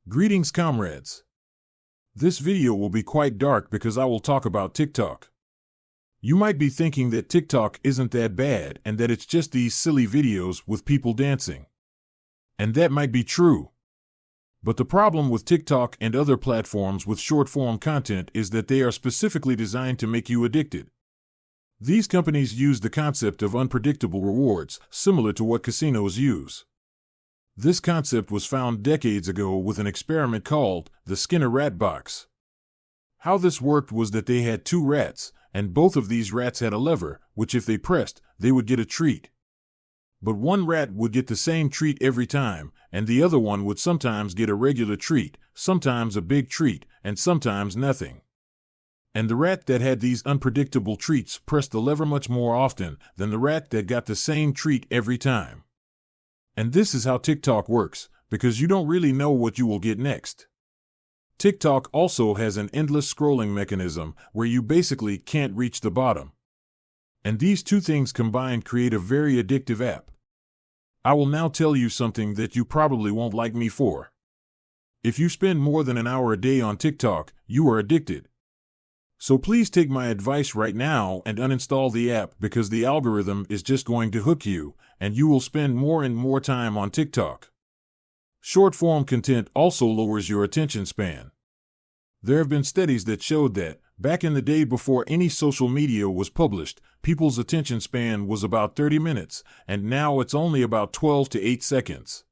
Greetings, comrades. This video will be quite dark because I will talk about TikTok. You might be thinking that TikTok isn't that bad and that it's just these silly videos with people dancing. And that might be true. But the problem with TikTok and other platforms with short-form content is that they are specifically designed to make you addicted. These companies use the concept of unpredictable rewards, similar to what casinos use. This concept was found decades ago with an experiment called the Skinner Rat Box. How this worked was that they had two rats, and both of these rats had a lever, which if they pressed, they would get a treat. But one rat would get the same treat every time, and the other one would sometimes get a regular treat, sometimes a big treat, and sometimes nothing. And the rat that had these unpredictable treats pressed the lever much more often than the rat that got the same treat every time. And this is how TikTok works, because you don't really know what you will get next. TikTok also has an endless scrolling mechanism where you basically can't reach the bottom. And these two things combined create a very addictive app. I will now tell you something that you probably won't like me for. If you spend more than an hour a day on TikTok, you are addicted. So please take my advice right now and uninstall the app because the algorithm is just going to hook you, and you will spend more and more time on TikTok. Short-form content also lowers your attention span. There have been studies that showed that, back in the day before any social media was published, people's attention span was about 30 minutes, and now it's only about 12 to 8 seconds.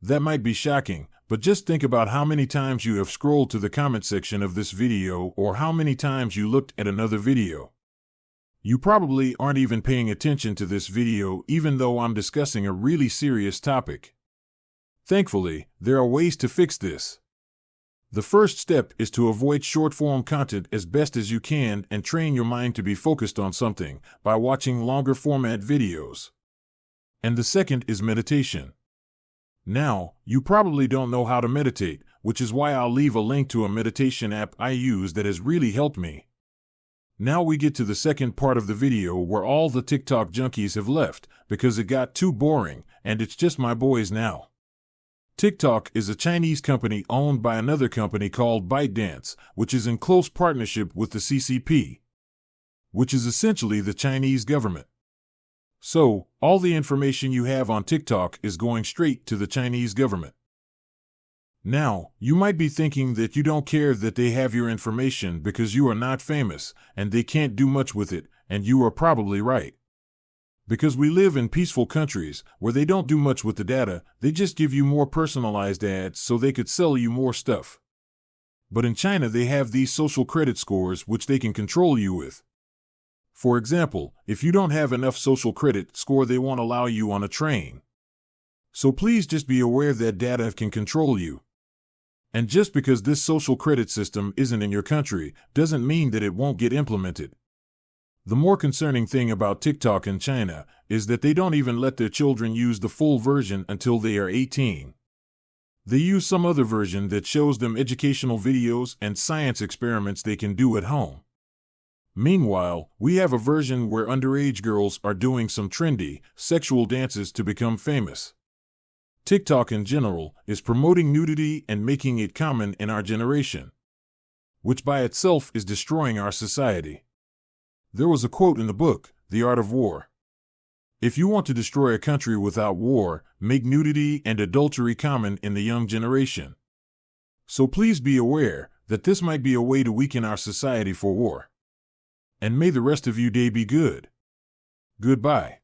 That might be shocking, but just think about how many times you have scrolled to the comment section of this video or how many times you looked at another video. You probably aren't even paying attention to this video even though I'm discussing a really serious topic. Thankfully, there are ways to fix this. The first step is to avoid short-form content as best as you can and train your mind to be focused on something by watching longer format videos. And the second is meditation. Now, you probably don't know how to meditate, which is why I'll leave a link to a meditation app I use that has really helped me. Now we get to the second part of the video where all the TikTok junkies have left because it got too boring and it's just my boys now. TikTok is a Chinese company owned by another company called ByteDance, which is in close partnership with the CCP, which is essentially the Chinese government. So, all the information you have on TikTok is going straight to the Chinese government. Now, you might be thinking that you don't care that they have your information because you are not famous and they can't do much with it, and you are probably right. Because we live in peaceful countries where they don't do much with the data, they just give you more personalized ads so they could sell you more stuff. But in China they have these social credit scores which they can control you with. For example, if you don't have enough social credit score, they won't allow you on a train. So please just be aware that data can control you. And just because this social credit system isn't in your country doesn't mean that it won't get implemented. The more concerning thing about TikTok in China is that they don't even let their children use the full version until they are 18. They use some other version that shows them educational videos and science experiments they can do at home. Meanwhile, we have a version where underage girls are doing some trendy, sexual dances to become famous. TikTok in general is promoting nudity and making it common in our generation, which by itself is destroying our society. There was a quote in the book, The Art of War. If you want to destroy a country without war, make nudity and adultery common in the young generation. So please be aware that this might be a way to weaken our society for war. And may the rest of your day be good. Goodbye.